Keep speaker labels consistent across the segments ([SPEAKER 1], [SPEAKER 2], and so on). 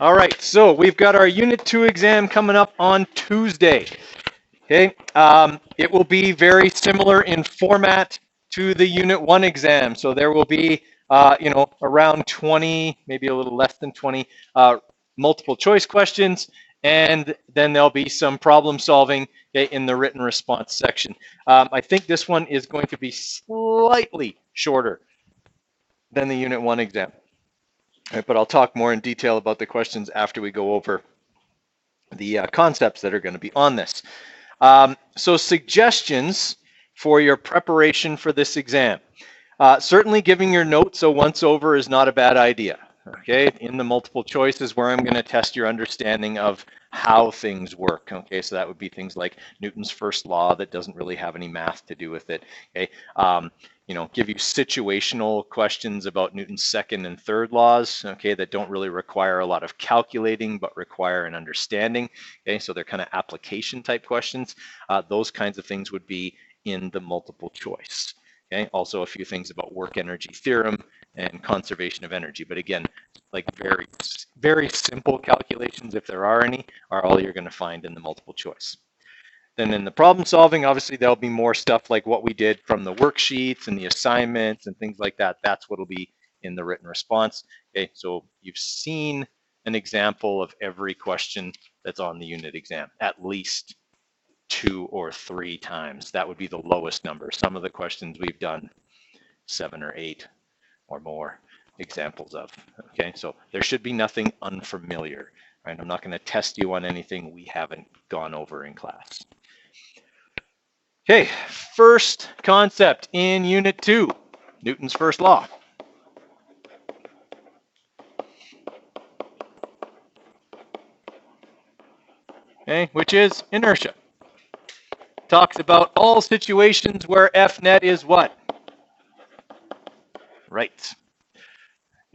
[SPEAKER 1] All right, so we've got our Unit 2 exam coming up on Tuesday. Okay, it will be very similar in format to the Unit 1 exam. So there will be, around 20, maybe a little less than 20 multiple choice questions, and then there'll be some problem solving, okay, in the written response section. I think this one is going to be slightly shorter than the Unit 1 exam. Right, but I'll talk more in detail about the questions after we go over the concepts that are going to be on this. So suggestions for your preparation for this exam. Certainly giving your notes a once over is not a bad idea. Okay, in the multiple choice is where I'm going to test your understanding of how things work. Okay, so that would be things like Newton's first law that doesn't really have any math to do with it. Okay, give you situational questions about Newton's second and third laws, okay, that don't really require a lot of calculating, but require an understanding. Okay, so they're kind of application type questions. Those kinds of things would be in the multiple choice. Okay, also a few things about work energy theorem and conservation of energy. But again, like very, very simple calculations, if there are any, are all you're going to find in the multiple choice. Then in the problem solving, obviously there'll be more stuff like what we did from the worksheets and the assignments and things like that. That's what will be in the written response. Okay, so you've seen an example of every question that's on the unit exam, at least 2 or 3 times. That would be the lowest number. Some of the questions we've done 7 or 8 or more examples of. Okay, so there should be nothing unfamiliar. Right? I'm not going to test you on anything we haven't gone over in class. Okay, first concept in Unit 2, Newton's first law. Okay, which is inertia. Talks about all situations where F net is what? Right.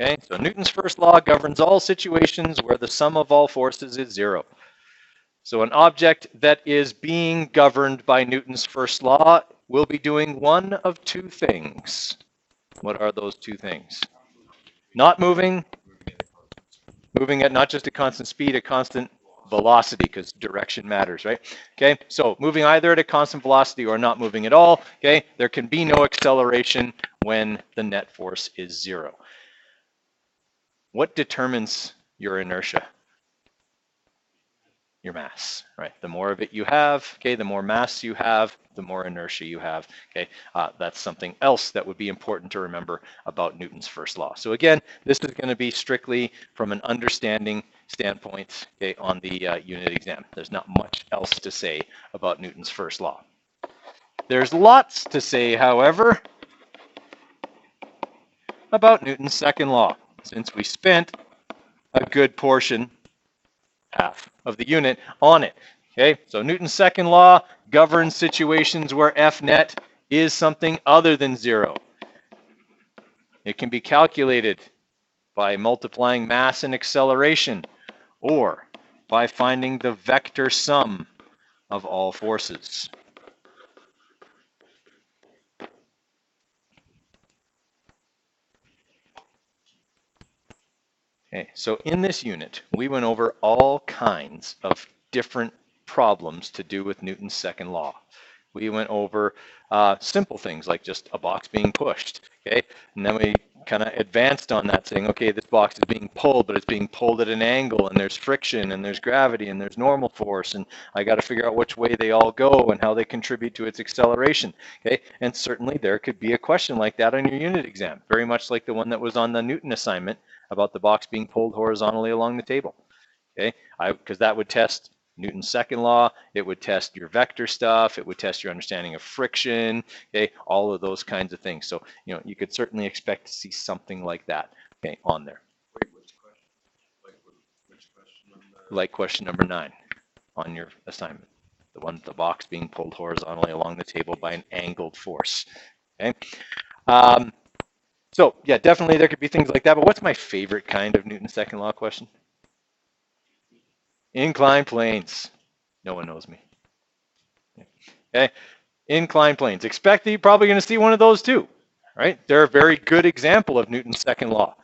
[SPEAKER 1] Okay, so Newton's first law governs all situations where the sum of all forces is 0. So an object that is being governed by Newton's first law will be doing one of 2 things. What are those 2 things? Not moving at not just a constant speed, a constant velocity, because direction matters, right? Okay, so moving either at a constant velocity or not moving at all, okay, there can be no acceleration when the net force is 0. What determines your inertia? Your mass, right? The more of it you have, okay, the more mass you have, the more inertia you have, okay? That's something else that would be important to remember about Newton's first law. So again, this is going to be strictly from an understanding standpoint, okay, on the unit exam. There's not much else to say about Newton's first law. There's lots to say, however, about Newton's second law, since we spent a good portion, half of the unit, on it. Okay, so Newton's second law governs situations where F net is something other than 0. It can be calculated by multiplying mass and acceleration, or by finding the vector sum of all forces. Okay, so in this unit, we went over all kinds of different problems to do with Newton's second law. We went over simple things like just a box being pushed, okay? And then we kind of advanced on that, saying, okay, this box is being pulled, but it's being pulled at an angle, and there's friction, and there's gravity, and there's normal force, and I got to figure out which way they all go and how they contribute to its acceleration, okay? And certainly there could be a question like that on your unit exam, very much like the one that was on the Newton assignment about the box being pulled horizontally along the table, okay? Because that would test Newton's second law, it would test your vector stuff, it would test your understanding of friction, okay, all of those kinds of things. So, you could certainly expect to see something like that, okay, on there.
[SPEAKER 2] Wait, which question? Which question on the...
[SPEAKER 1] Like question number 9 on your assignment. The one with the box being pulled horizontally along the table by an angled force, okay? So, yeah, definitely there could be things like that, but what's my favorite kind of Newton's second law question? Inclined planes. No one knows me. Okay, inclined planes. Expect that you're probably going to see one of those too, right? They're a very good example of Newton's second law.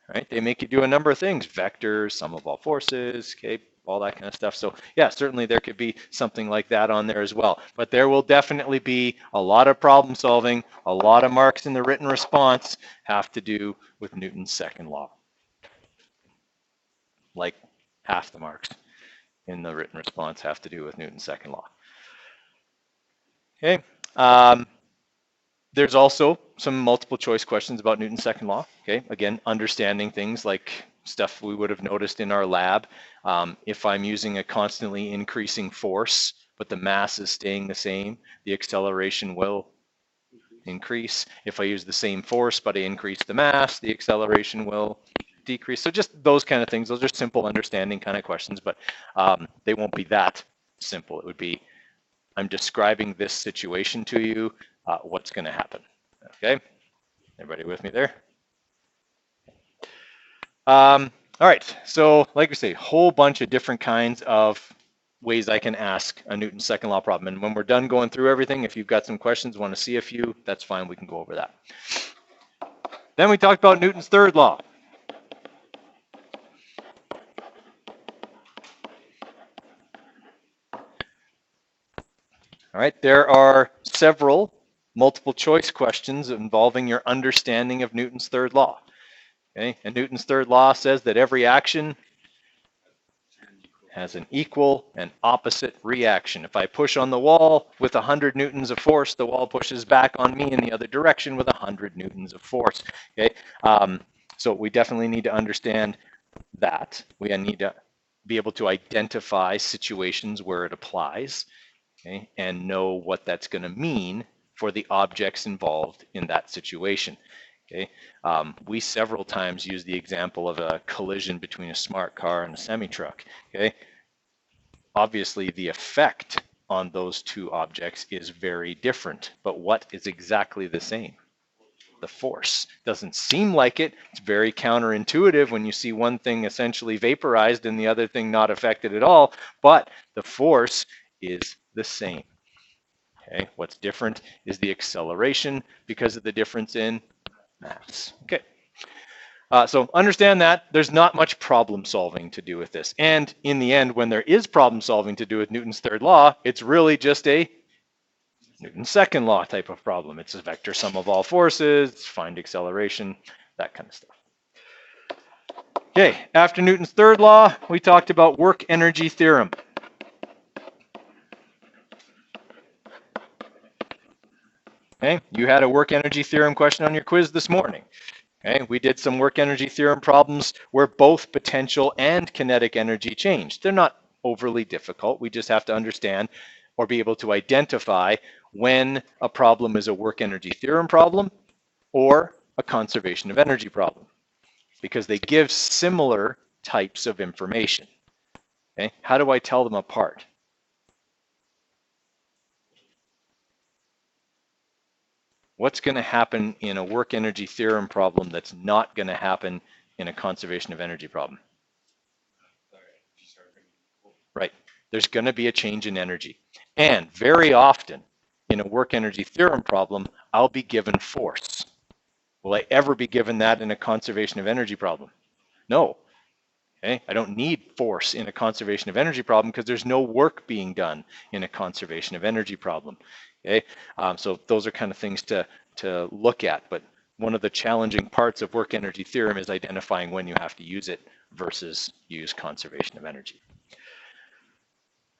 [SPEAKER 1] right? They make you do a number of things, vectors, sum of all forces, okay, all that kind of stuff. So yeah, certainly there could be something like that on there as well. But there will definitely be a lot of problem solving, a lot of marks in the written response have to do with Newton's second law. Like half the marks in the written response have to do with Newton's second law. Okay. There's also some multiple choice questions about Newton's second law. Okay, again, understanding things like stuff we would have noticed in our lab. If I'm using a constantly increasing force, but the mass is staying the same, the acceleration will increase. If I use the same force, but I increase the mass, the acceleration will decrease. So just those kind of things. Those are simple understanding kind of questions, but they won't be that simple. It would be, I'm describing this situation to you. What's going to happen? Okay, everybody with me there? All right, so like we say, whole bunch of different kinds of ways I can ask a Newton's second law problem. And when we're done going through everything, if you've got some questions, want to see a few, that's fine, we can go over that. Then we talked about Newton's third law. All right, there are several multiple choice questions involving your understanding of Newton's third law. Okay, and Newton's third law says that every action has an equal and opposite reaction. If I push on the wall with 100 newtons of force, the wall pushes back on me in the other direction with 100 newtons of force. Okay, so we definitely need to understand that. We need to be able to identify situations where it applies, okay, and know what that's going to mean for the objects involved in that situation. Okay, we several times use the example of a collision between a smart car and a semi-truck. Okay, obviously the effect on those two objects is very different, but what is exactly the same? The force. Doesn't seem like it. It's very counterintuitive when you see one thing essentially vaporized and the other thing not affected at all, but the force is the same. Okay, what's different is the acceleration because of the difference in mass. Okay. So understand that there's not much problem solving to do with this. And in the end, when there is problem solving to do with Newton's third law, it's really just a Newton's second law type of problem. It's a vector sum of all forces, find acceleration, that kind of stuff. Okay, after Newton's third law, we talked about work energy theorem. Okay, you had a work energy theorem question on your quiz this morning. Okay, we did some work energy theorem problems where both potential and kinetic energy changed. They're not overly difficult. We just have to understand or be able to identify when a problem is a work energy theorem problem or a conservation of energy problem, because they give similar types of information. Okay, how do I tell them apart? What's going to happen in a work energy theorem problem that's not going to happen in a conservation of energy problem? Right. There's going to be a change in energy. And very often in a work energy theorem problem, I'll be given force. Will I ever be given that in a conservation of energy problem? No. Okay. I don't need force in a conservation of energy problem because there's no work being done in a conservation of energy problem. Okay. So those are kind of things to look at. But one of the challenging parts of work energy theorem is identifying when you have to use it versus use conservation of energy.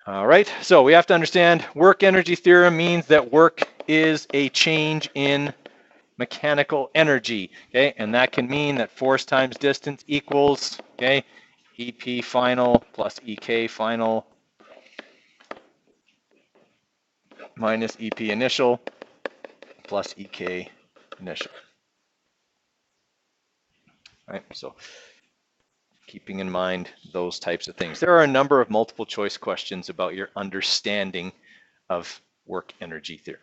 [SPEAKER 1] All right, so we have to understand work energy theorem means that work is a change in mechanical energy, okay? And that can mean that force times distance equals, okay, EP final plus EK final minus EP initial plus EK initial. All right, so keeping in mind those types of things. There are a number of multiple choice questions about your understanding of work energy theorem.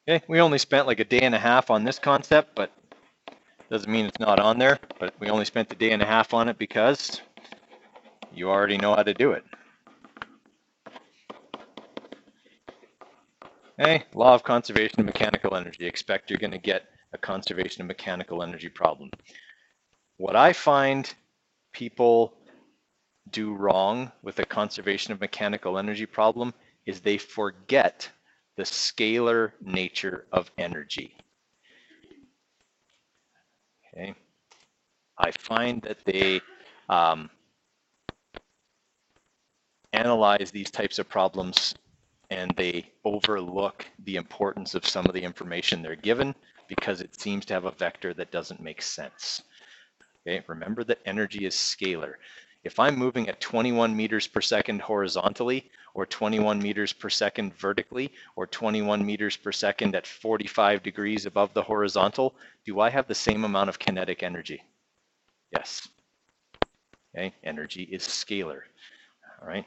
[SPEAKER 1] Okay, we only spent like a day and a half on this concept, but Doesn't mean it's not on there, but we only spent a day and a half on it because you already know how to do it. Okay, law of conservation of mechanical energy. Expect you're going to get a conservation of mechanical energy problem. What I find people do wrong with a conservation of mechanical energy problem is they forget the scalar nature of energy. Okay, I find that they analyze these types of problems and they overlook the importance of some of the information they're given because it seems to have a vector that doesn't make sense. Okay, remember that energy is scalar. If I'm moving at 21 meters per second horizontally, or 21 meters per second vertically, or 21 meters per second at 45 degrees above the horizontal, do I have the same amount of kinetic energy? Yes. Okay, energy is scalar. All right.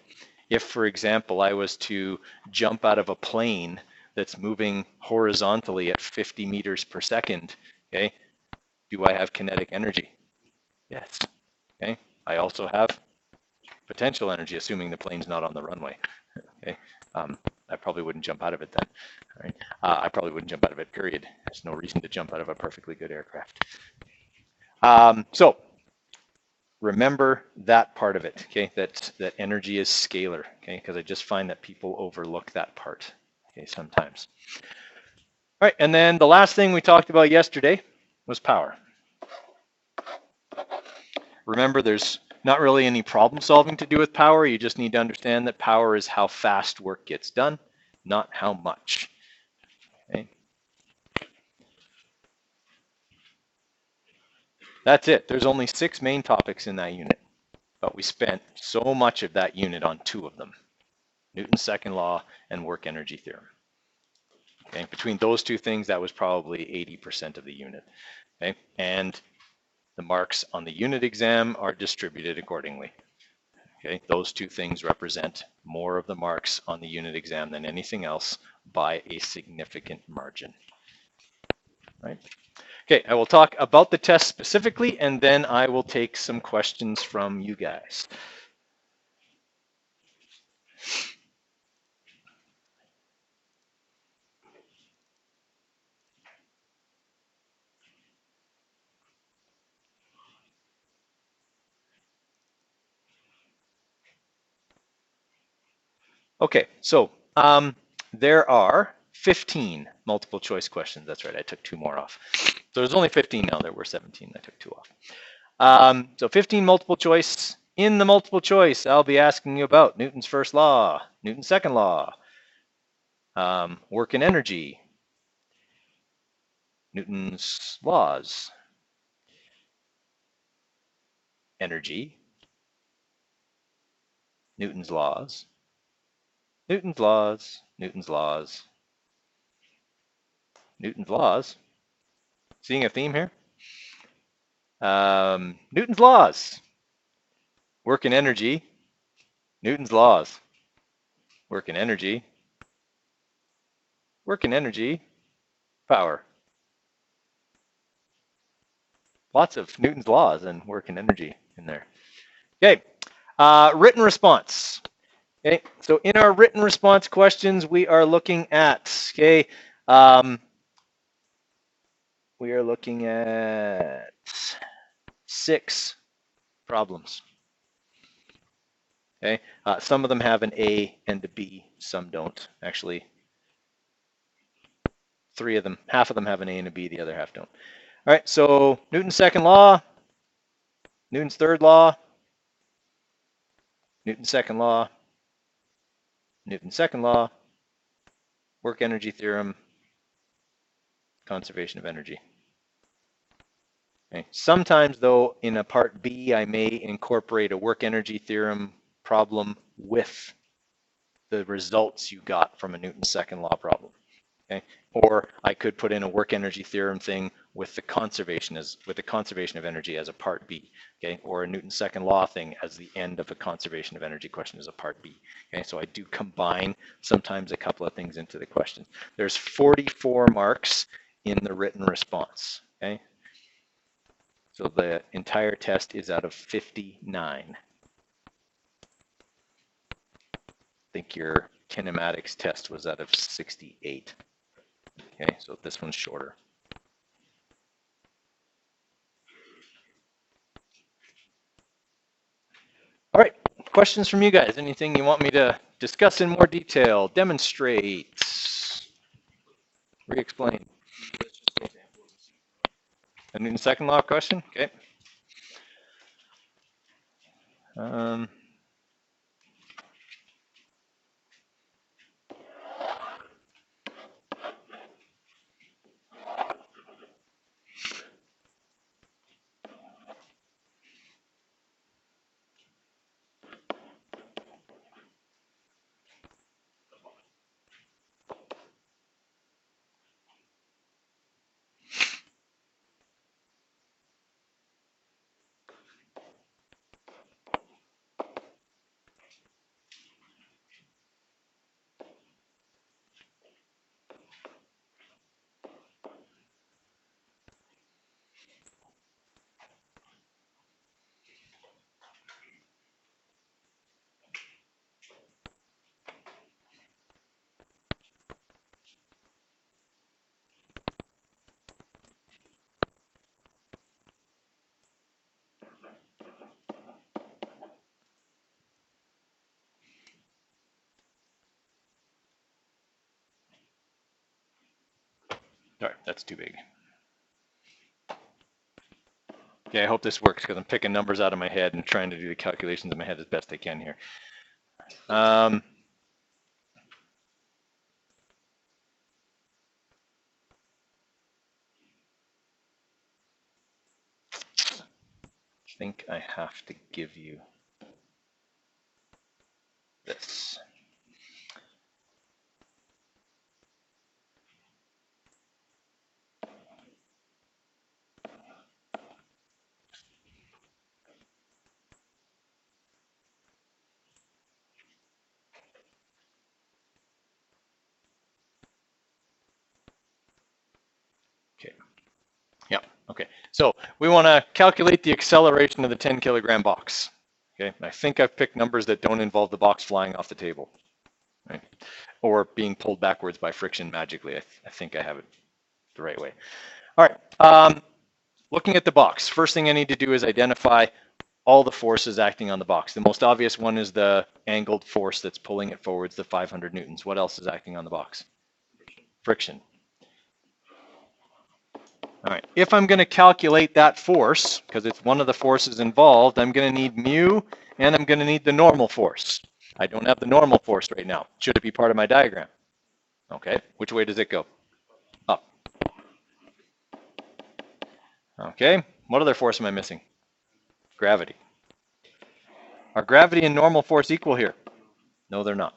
[SPEAKER 1] If, for example, I was to jump out of a plane that's moving horizontally at 50 meters per second, okay, do I have kinetic energy? Yes. Okay. I also have potential energy, assuming the plane's not on the runway. Okay. I probably wouldn't jump out of it then. All right. I probably wouldn't jump out of it, period. There's no reason to jump out of a perfectly good aircraft. So remember that part of it, okay? That energy is scalar, okay? Because I just find that people overlook that part, okay, sometimes. All right, and then the last thing we talked about yesterday was power. Remember, there's not really any problem solving to do with power. You just need to understand that power is how fast work gets done, not how much. Okay? That's it. There's only 6 main topics in that unit, but we spent so much of that unit on 2 of them, Newton's second law and work energy theorem. Okay? Between those 2 things, that was probably 80% of the unit. Okay? And the marks on the unit exam are distributed accordingly. Okay, those 2 things represent more of the marks on the unit exam than anything else by a significant margin. Right? Okay, I will talk about the test specifically, and then I will take some questions from you guys. Okay, so there are 15 multiple choice questions. That's right, I took 2 more off. So there's only 15 now, there were 17, I took 2 off. So 15 multiple choice. In the multiple choice, I'll be asking you about Newton's first law, Newton's second law, work and energy, Newton's laws, energy, Newton's laws, Newton's laws, Newton's laws, Newton's laws. Seeing a theme here? Newton's laws, work and energy, Newton's laws, work and energy, power. Lots of Newton's laws and work and energy in there. Okay, written response. Okay, so in our written response questions, we are looking at, okay, we are looking at 6 problems. Okay, some of them have an A and a B, some don't. Actually, 3 of them, half of them have an A and a B, the other half don't. All right, so Newton's second law, Newton's third law, Newton's second law, Newton's second law, work energy theorem, conservation of energy. Okay. Sometimes, though, in a part B, I may incorporate a work energy theorem problem with the results you got from a Newton's second law problem. Okay. Or I could put in a work energy theorem thing with the conservation of energy as a part B. Okay. Or a Newton's second law thing as the end of a conservation of energy question as a part B. Okay. So I do combine sometimes a couple of things into the question. There's 44 marks in the written response. Okay. So the entire test is out of 59. I think your kinematics test was out of 68. Okay, so this one's shorter. All right, questions from you guys? Anything you want me to discuss in more detail, demonstrate, re-explain? A Newton's second law question? Okay. All right, that's too big. Okay, I hope this works because I'm picking numbers out of my head and trying to do the calculations in my head as best I can here. I think I have to give you this. Okay. Yeah. Okay. So we want to calculate the acceleration of the 10 kilogram box. Okay. I think I've picked numbers that don't involve the box flying off the table, right? Or being pulled backwards by friction magically. I think I have it the right way. All right. Looking at the box, first thing I need to do is identify all the forces acting on the box. The most obvious one is the angled force that's pulling it forwards, the 500 newtons. What else is acting on the box? Friction. All right, if I'm going to calculate that force, because it's one of the forces involved, I'm going to need mu, and I'm going to need the normal force. I don't have the normal force right now. Should it be part of my diagram? Okay, which way does it go? Up. Okay, what other force am I missing? Gravity. Are gravity and normal force equal here? No, they're not.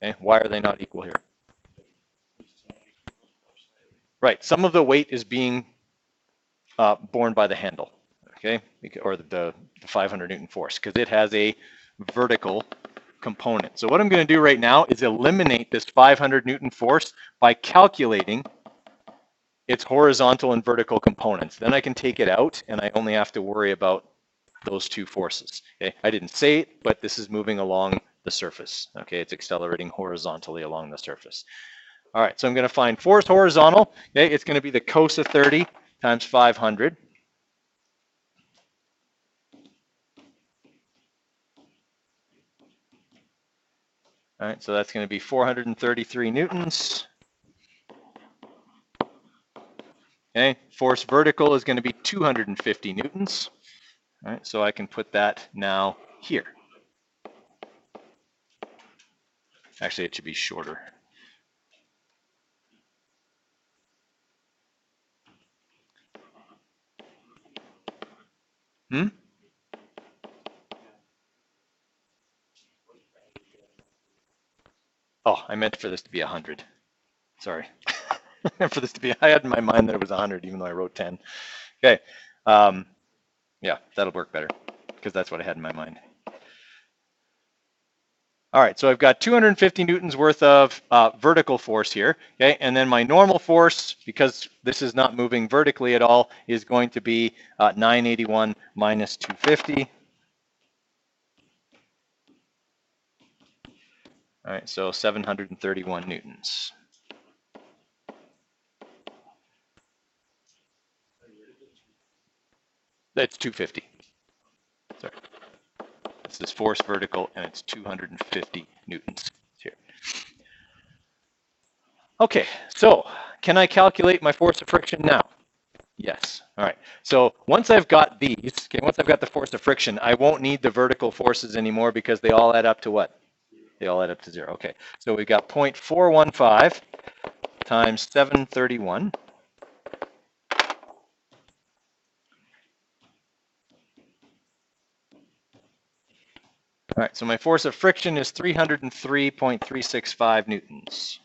[SPEAKER 1] Okay, why are they not equal here? Right, some of the weight is being borne by the handle, okay, or the 500 Newton force, because it has a vertical component. So what I'm going to do right now is eliminate this 500 Newton force by calculating its horizontal and vertical components. Then I can take it out, and I only have to worry about those two forces. Okay, I didn't say it, but this is moving along the surface. Okay, it's accelerating horizontally along the surface. All right, so I'm going to find force horizontal. Okay, it's going to be the cos of 30 times 500. All right, so that's going to be 433 newtons. Okay, force vertical is going to be 250 newtons. All right, so I can put that now here. Actually, it should be shorter. Oh, I meant for this to be 100. Sorry. For this to be, I had in my mind that it was 100, even though I wrote 10. Okay. Yeah, that'll work better because that's what I had in my mind. All right, so I've got 250 newtons worth of vertical force here, okay? And then my normal force, because this is not moving vertically at all, is going to be 981 minus 250. All right, so 731 newtons. That's 250. Sorry. This is force vertical, and it's 250 newtons here. Okay, so can I calculate my force of friction now? Yes. All right. So once I've got these, okay, once I've got the force of friction, I won't need the vertical forces anymore because they all add up to what? They all add up to 0. Okay. So we got 0.415 times 731. All right. So my force of friction is 303.365 newtons.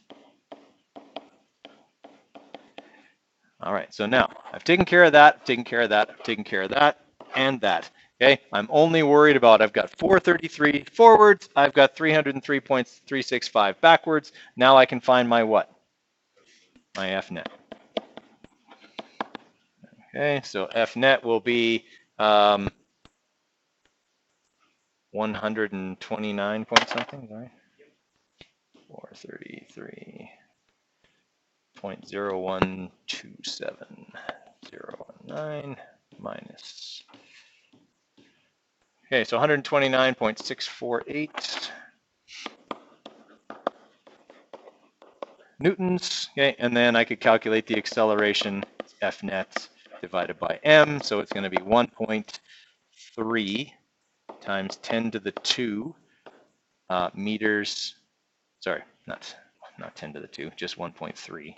[SPEAKER 1] All right. So now I've taken care of that, taken care of that, taken care of that, and that. Okay, I'm only worried about, I've got 433 forwards, I've got 303.365 backwards. Now I can find my what? My F net. Okay, so F net will be 129 point something, right? 433.0127019 minus. Okay, so 129.648 newtons. Okay, and then I could calculate the acceleration F net divided by m. So it's going to be 1.3 times 10 to the 2 meters. Sorry, not 10 to the 2, just 1.3.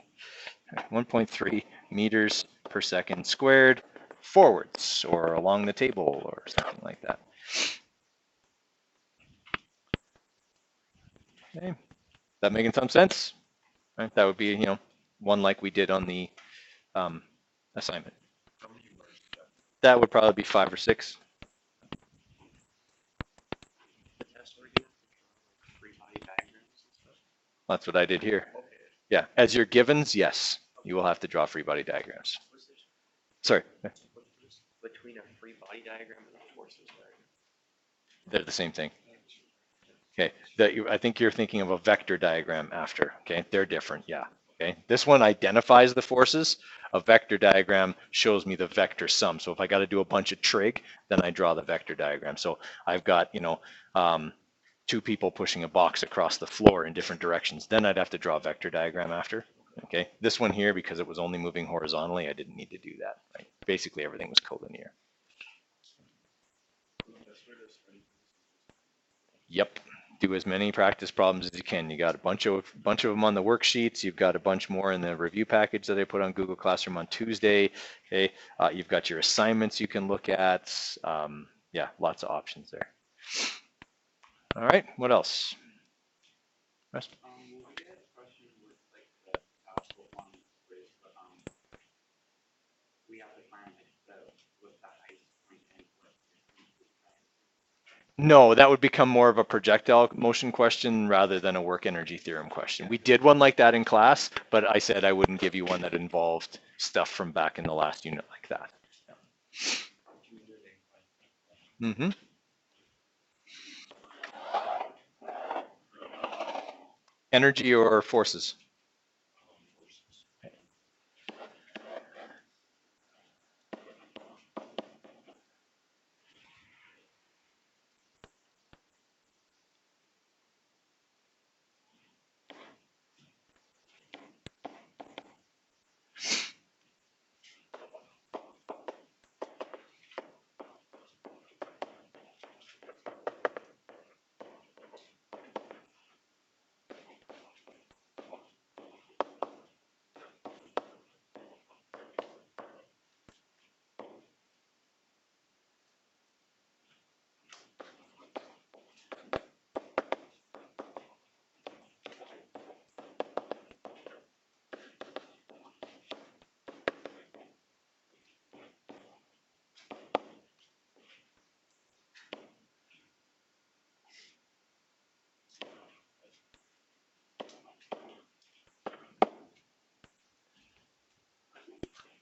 [SPEAKER 1] 1.3 meters per second squared forwards or along the table or something like that. Okay, that making some sense? Right, that would be, one like we did on the assignment. That would probably be 5 or 6. That's what I did here. Yeah, as your givens, yes, you will have to draw free body diagrams. Sorry.
[SPEAKER 3] Between a free body diagram and a forces diagram.
[SPEAKER 1] They're the same thing. Okay, I think you're thinking of a vector diagram after. Okay, they're different. Yeah. Okay, this one identifies the forces. A vector diagram shows me the vector sum. So if I got to do a bunch of trig, then I draw the vector diagram. So I've got, 2 people pushing a box across the floor in different directions. Then I'd have to draw a vector diagram after. Okay, this one here, because it was only moving horizontally, I didn't need to do that. Right? Basically, everything was collinear. Yep. Do as many practice problems as you can. You got a bunch of them on the worksheets. You've got a bunch more in the review package that I put on Google Classroom on Tuesday. Okay, you've got your assignments you can look at. Yeah, lots of options there. All right, what else? Rest? No, that would become more of a projectile motion question rather than a work energy theorem question. We did one like that in class, but I said I wouldn't give you one that involved stuff from back in the last unit like that. Mm-hmm. Energy or forces?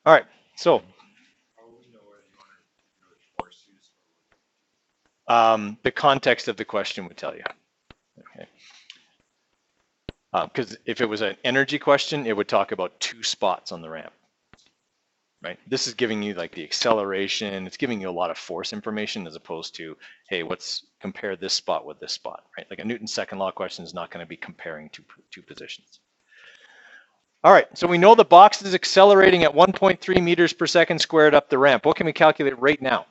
[SPEAKER 1] All right, so
[SPEAKER 2] How will we know whether you want to do a force use or
[SPEAKER 1] the context of the question would tell you. Okay. Because if it was an energy question, it would talk about 2 spots on the ramp. Right? This is giving you like the acceleration. It's giving you a lot of force information as opposed to, hey, compare this spot with this spot, right? Like a Newton's second law question is not going to be comparing two positions. All right, so we know the box is accelerating at 1.3 meters per second squared up the ramp. What can we calculate right now?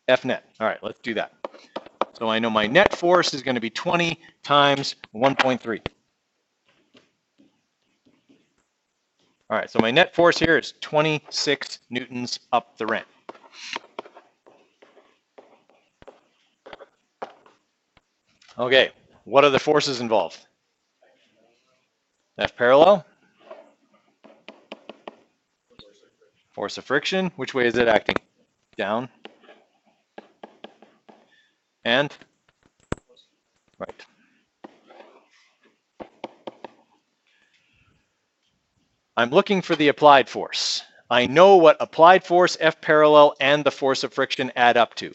[SPEAKER 1] F net. All right, let's do that. So I know my net force is going to be 20 times 1.3. All right, so my net force here is 26 newtons up the ramp. Okay, what are the forces involved? F parallel. Force of friction. Which way is it acting? Down. And? Right. I'm looking for the applied force. I know what applied force, F parallel, and the force of friction add up to.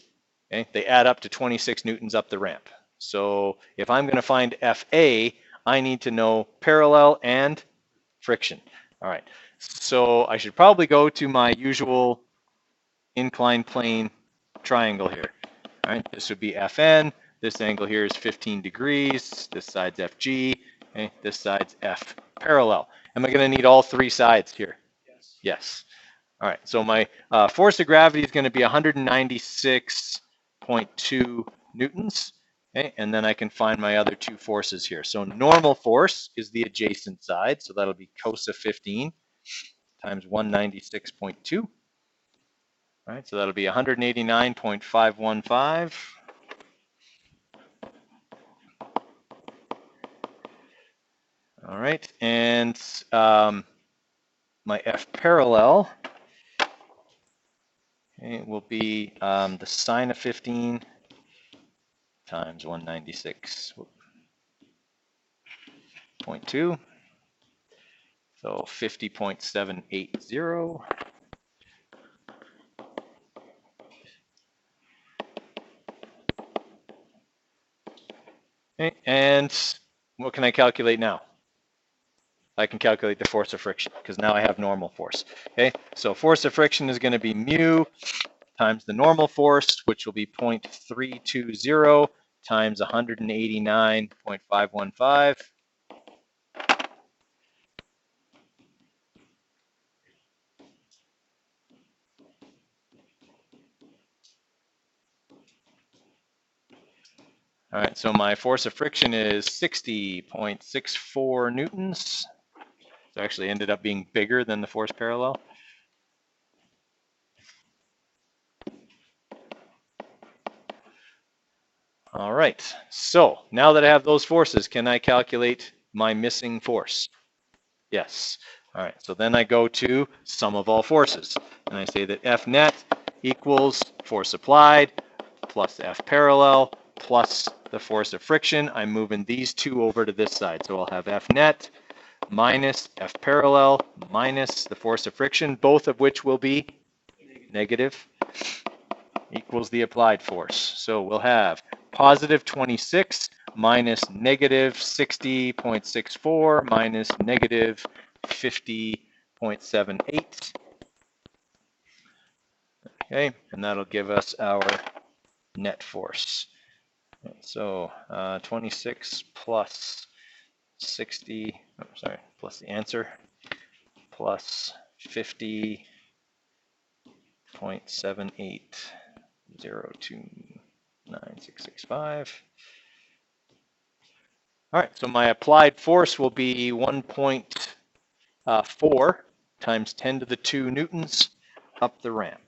[SPEAKER 1] Okay? They add up to 26 newtons up the ramp. So if I'm going to find FA, I need to know parallel and friction. All right. So I should probably go to my usual inclined plane triangle here. All right. This would be FN. This angle here is 15 degrees. This side's FG. Okay. This side's F parallel. Am I going to need all 3 sides here?
[SPEAKER 2] yes?
[SPEAKER 1] Yes. All right. So my force of gravity is going to be 196.2 newtons. Okay. And then I can find my other 2 forces here. So normal force is the adjacent side. So that'll be cos of 15 times 196.2. All right. So that'll be 189.515. All right. And my F parallel, okay, will be the sine of 15 times 196.2. So 50.780. Okay. And what can I calculate now? I can calculate the force of friction because now I have normal force. Okay, so force of friction is going to be mu times the normal force, which will be 0.320 times 189.515. All right, so my force of friction is 60.64 newtons. So actually ended up being bigger than the force parallel. All right, so now that I have those forces, can I calculate my missing force? Yes. All right, so then I go to sum of all forces, and I say that F net equals force applied plus F parallel plus the force of friction. I'm moving these 2 over to this side, so I'll have F net minus F parallel minus the force of friction, both of which will be negative, equals the applied force. So we'll have positive 26 minus negative 60.64 minus negative 50.78. Okay, and that'll give us our net force. So 26 plus 60, plus the answer, plus 50.78029665. All right, so my applied force will be 1.4 times 10 to the 2 newtons up the ramp.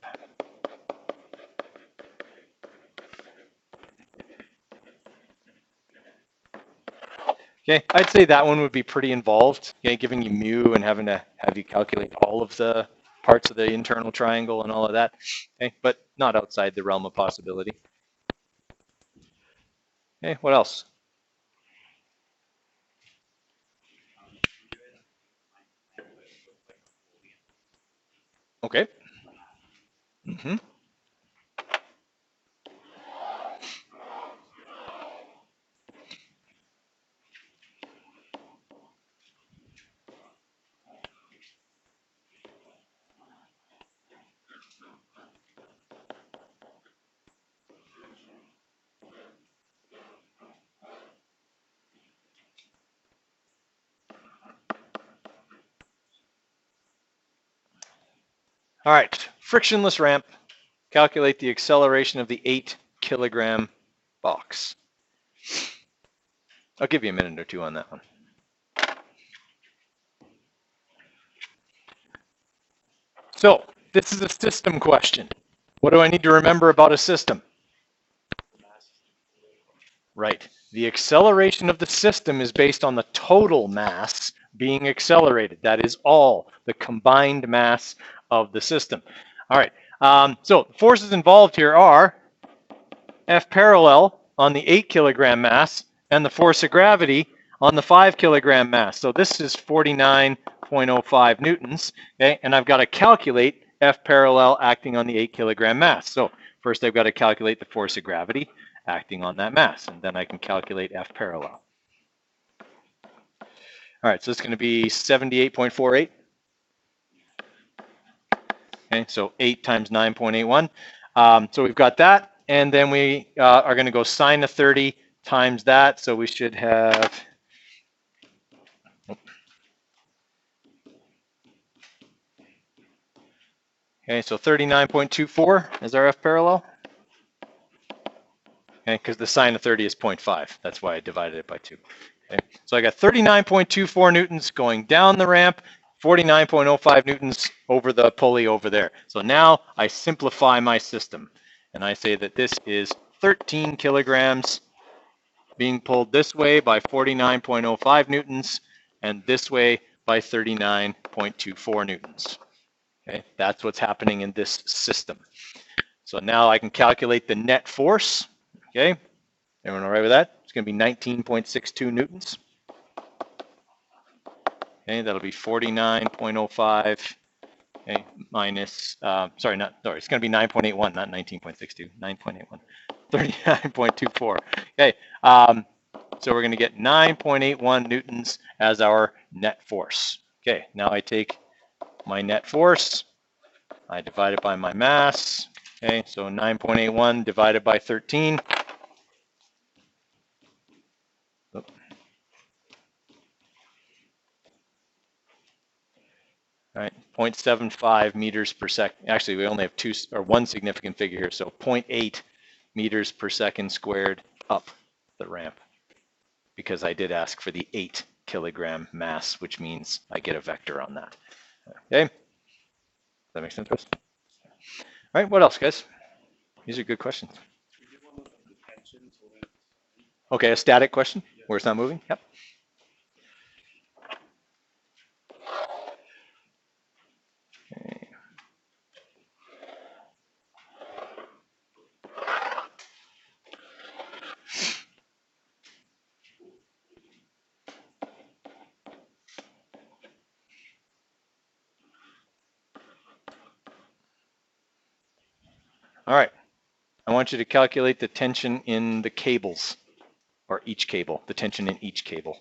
[SPEAKER 1] Okay, I'd say that one would be pretty involved, okay, giving you mu and having to have you calculate all of the parts of the internal triangle and all of that, okay, but not outside the realm of possibility. Okay, what else? Okay. Mm-hmm. All right, frictionless ramp. Calculate the acceleration of the 8-kilogram box. I'll give you a minute or two on that one. So this is a system question. What do I need to remember about a system? Right. The acceleration of the system is based on the total mass being accelerated. That is all the combined mass of the system. All right. So forces involved here are F parallel on the 8-kilogram mass and the force of gravity on the 5-kilogram mass. So this is 49.05 newtons. Okay, and I've got to calculate F parallel acting on the 8-kilogram mass. So first I've got to calculate the force of gravity acting on that mass, and then I can calculate F parallel. All right, so it's going to be 78.48. Okay, so 8 times 9.81. So we've got that, and then we are going to go sine of 30 times that, so we should have... Okay, so 39.24 is our F parallel. Okay, because the sine of 30 is 0.5. That's why I divided it by 2. Okay, so I got 39.24 newtons going down the ramp, 49.05 newtons over the pulley over there. So now I simplify my system, and I say that this is 13 kilograms being pulled this way by 49.05 newtons, and this way by 39.24 newtons. Okay, that's what's happening in this system. So now I can calculate the net force. Okay, everyone all right with that? It's going to be 19.62 newtons. Okay, that'll be 49.05. Okay, minus, it's going to be 9.81, not 19.62, 9.81, 39.24. Okay, so we're going to get 9.81 newtons as our net force. Okay, now I take my net force, I divide it by my mass. Okay, so 9.81 divided by 13. All right, 0.75 meters per second. Actually, we only have one significant figure here, so 0.8 meters per second squared up the ramp, because I did ask for the 8-kilogram mass, which means I get a vector on that. Okay, does that make sense, Chris? All right, what else, guys? These are good questions. Okay, a static question where it's not moving? Yep. Okay. All right, I want you to calculate the tension in the cables, or each cable, the tension in each cable.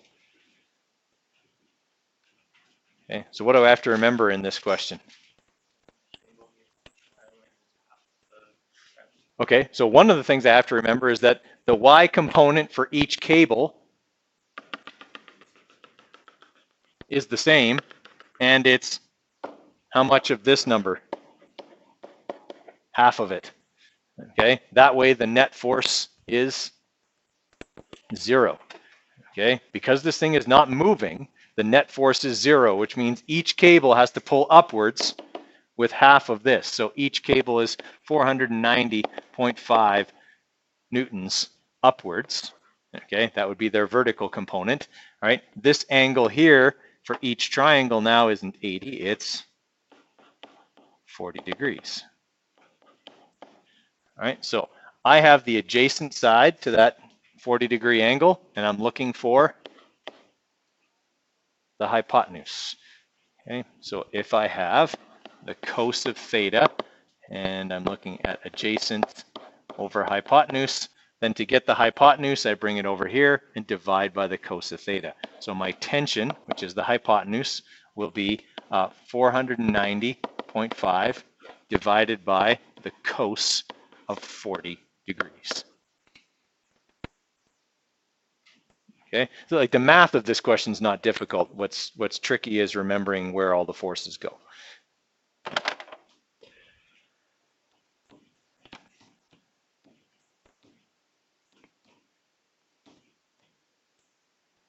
[SPEAKER 1] Okay, so what do I have to remember in this question? Okay, so one of the things I have to remember is that the Y component for each cable is the same, and it's how much of this number? Half of it. Okay, that way the net force is 0. Okay, because this thing is not moving, the net force is 0, which means each cable has to pull upwards with half of this. So each cable is 490.5 newtons upwards. Okay, that would be their vertical component. All right, this angle here for each triangle now isn't 80, it's 40 degrees. All right, so I have the adjacent side to that 40-degree angle, and I'm looking for the hypotenuse. Okay, so if I have the cos of theta, and I'm looking at adjacent over hypotenuse. Then to get the hypotenuse, I bring it over here and divide by the cos of theta. So my tension, which is the hypotenuse, will be 490.5 divided by the cos of 40 degrees. Okay, so like the math of this question is not difficult. What's tricky is remembering where all the forces go.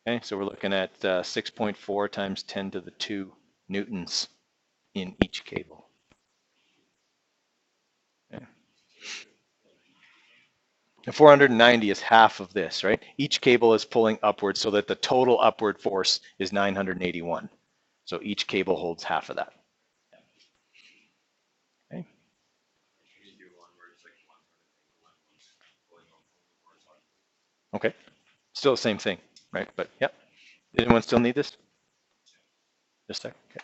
[SPEAKER 1] Okay, so we're looking at 6.4 times 10 to the 2 newtons in each cable. Okay. And 490 is half of this, right? Each cable is pulling upward so that the total upward force is 981. So each cable holds half of that. Okay. Okay. Still the same thing, right? But yep. Anyone still need this? Just a sec. Okay.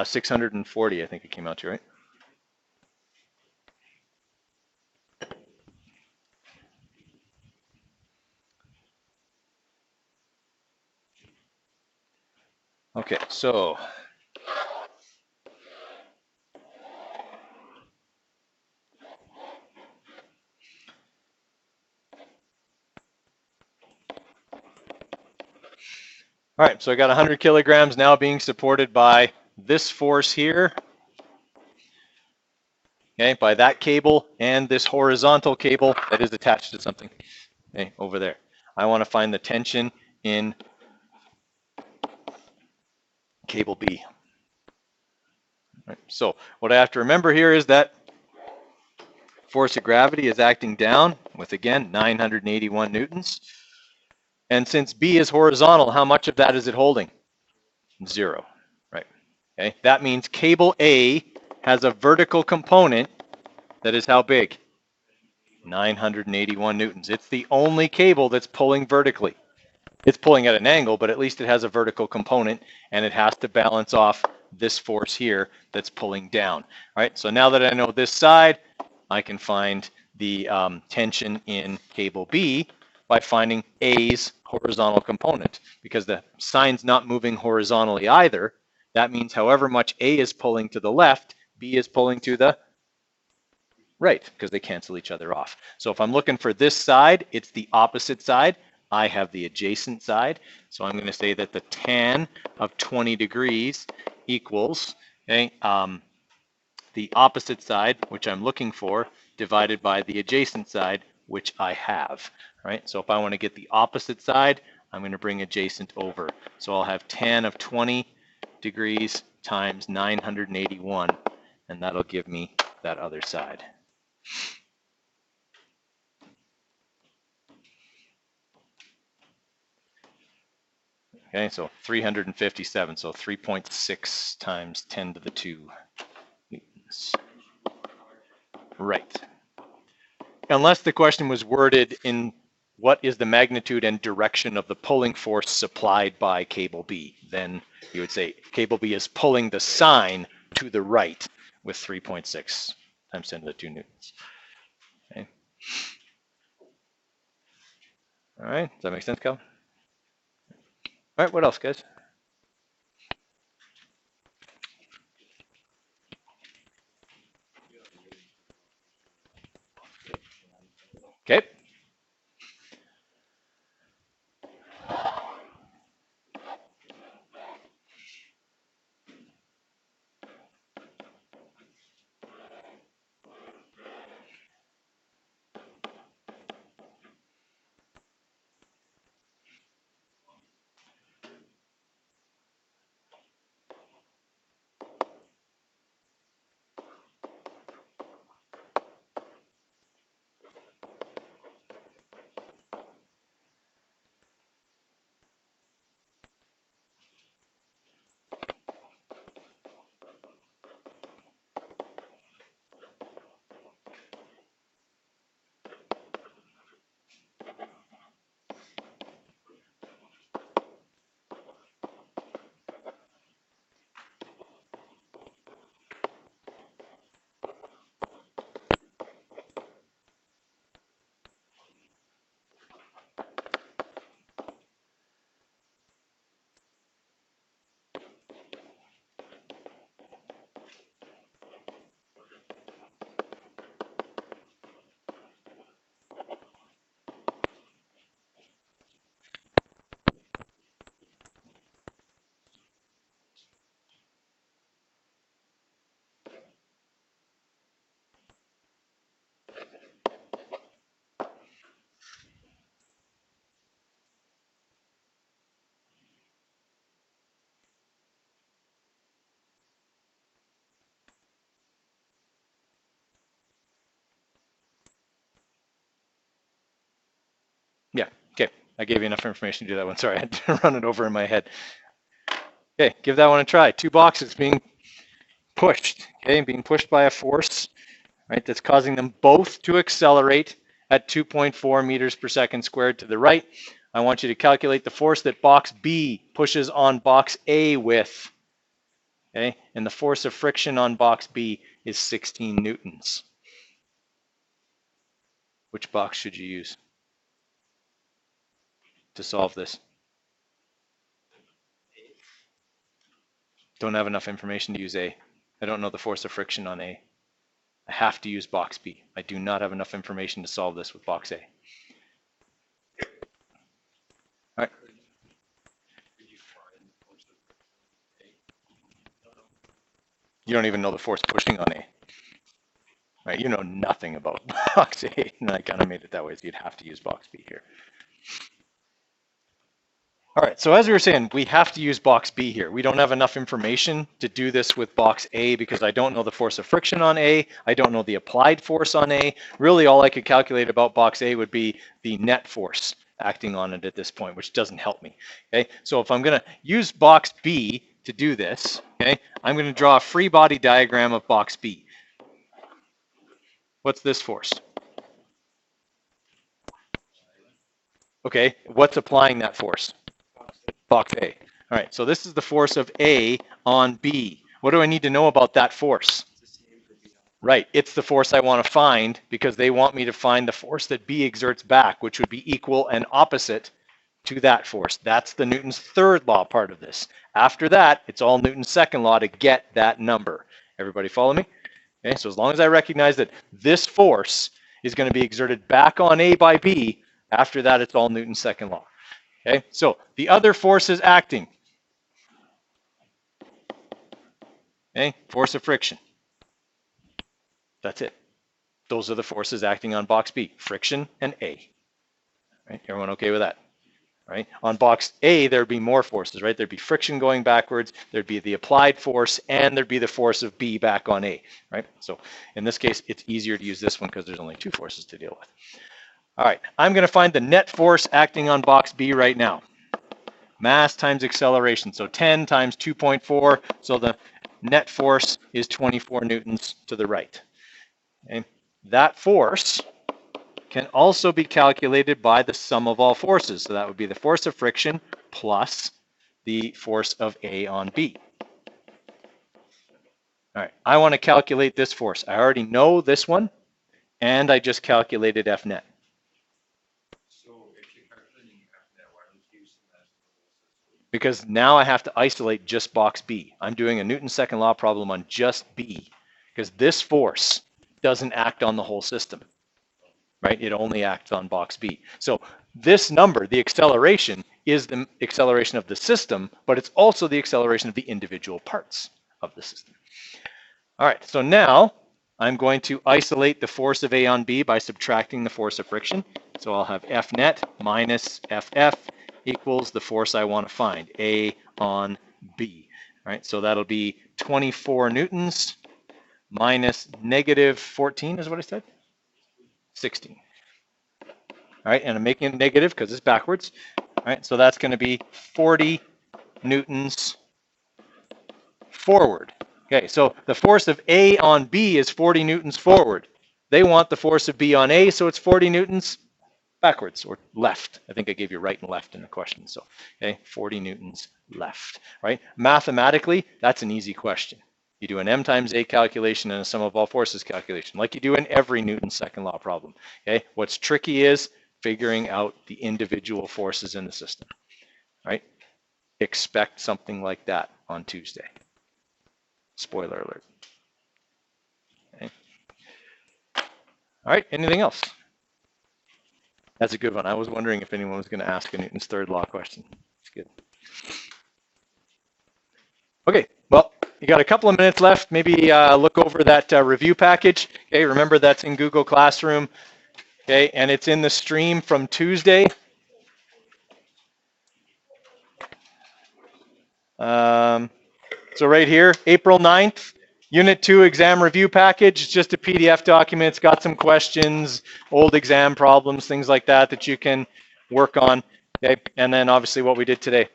[SPEAKER 1] 640, I think it came out to, right? Okay, so all right, so I got 100 kilograms now being supported by this force here, okay, by that cable and this horizontal cable that is attached to something, okay, over there. I want to find the tension in cable B. All right, so what I have to remember here is that force of gravity is acting down with, again, 981 newtons. And since B is horizontal, how much of that is it holding? 0, right? Okay, that means cable A has a vertical component that is how big? 981 newtons. It's the only cable that's pulling vertically. It's pulling at an angle, but at least it has a vertical component, and it has to balance off this force here that's pulling down. All right, so now that I know this side, I can find the tension in cable B by finding A's horizontal component. Because the sign's not moving horizontally either, that means however much A is pulling to the left, B is pulling to the right, because they cancel each other off. So if I'm looking for this side, it's the opposite side. I have the adjacent side. So I'm going to say that the tan of 20 degrees equals, okay, the opposite side, which I'm looking for, divided by the adjacent side, which I have. Right? So if I want to get the opposite side, I'm going to bring adjacent over. So I'll have tan of 20 degrees times 981, and that'll give me that other side. Okay, so 357, so 3.6 times 10 to the 2 newtons. Right. Unless the question was worded in what is the magnitude and direction of the pulling force supplied by cable B, then you would say cable B is pulling the sign to the right with 3.6 times 10 to the 2 newtons. Okay. All right, does that make sense, Cal? All right, what else, guys? Okay. I gave you enough information to do that one. Sorry, I had to run it over in my head. Okay, give that one a try. 2 boxes being pushed, okay, being pushed by a force, right, that's causing them both to accelerate at 2.4 meters per second squared to the right. I want you to calculate the force that box B pushes on box A with, okay, and the force of friction on box B is 16 newtons. Which box should you use to solve this? Don't have enough information to use A. I don't know the force of friction on A. I have to use box B. I do not have enough information to solve this with box A. All right. You don't even know the force pushing on A. Right? You know nothing about box A, and I kind of made it that way, so you'd have to use box B here. All right, so as we were saying, we have to use box B here. We don't have enough information to do this with box A because I don't know the force of friction on A. I don't know the applied force on A. Really, all I could calculate about box A would be the net force acting on it at this point, which doesn't help me. Okay, so if I'm going to use box B to do this, okay, I'm going to draw a free body diagram of box B. What's this force? Okay, what's applying that force? Box A. All right, so this is the force of A on B. What do I need to know about that force? Right, it's the force I want to find because they want me to find the force that B exerts back, which would be equal and opposite to that force. That's the Newton's third law part of this. After that, it's all Newton's second law to get that number. Everybody follow me? Okay, so as long as I recognize that this force is going to be exerted back on A by B, after that, it's all Newton's second law. Okay, so the other forces acting. Okay, force of friction. That's it. Those are the forces acting on box B, friction and A. Right, everyone okay with that? Right, on box A, there'd be more forces, right? There'd be friction going backwards, there'd be the applied force, and there'd be the force of B back on A, right? So in this case, it's easier to use this one because there's only 2 forces to deal with. All right, I'm going to find the net force acting on box B right now. Mass times acceleration, so 10 times 2.4, so the net force is 24 newtons to the right. Okay. That force can also be calculated by the sum of all forces, so that would be the force of friction plus the force of A on B. All right, I want to calculate this force. I already know this one, and I just calculated F net. Because now I have to isolate just box B. I'm doing a Newton's second law problem on just B, because this force doesn't act on the whole system, right? It only acts on box B. So this number, the acceleration, is the acceleration of the system, but it's also the acceleration of the individual parts of the system. All right, so now I'm going to isolate the force of A on B by subtracting the force of friction. So I'll have F net minus FF equals the force I want to find, A on B. All right, so that'll be 24 newtons minus negative 14 is what I said? 16. All right, and I'm making it negative because it's backwards. All right, so that's going to be 40 newtons forward. Okay, so the force of A on B is 40 newtons forward. They want the force of B on A, so it's 40 newtons backwards or left. I think I gave you right and left in the question. So, okay, 40 newtons left, right? Mathematically, that's an easy question. You do an M times A calculation and a sum of all forces calculation, like you do in every Newton's second law problem. Okay, what's tricky is figuring out the individual forces in the system, right? Expect something like that on Tuesday. Spoiler alert. Okay. All right, anything else? That's a good one. I was wondering if anyone was going to ask a Newton's third law question. It's good. Okay, well, you got a couple of minutes left. Maybe look over that review package. Okay, remember that's in Google Classroom. Okay, and it's in the stream from Tuesday. So right here, April 9th, Unit 2 exam review package. It's just a PDF document. It's got some questions, old exam problems, things like that that you can work on. Okay, and then obviously what we did today.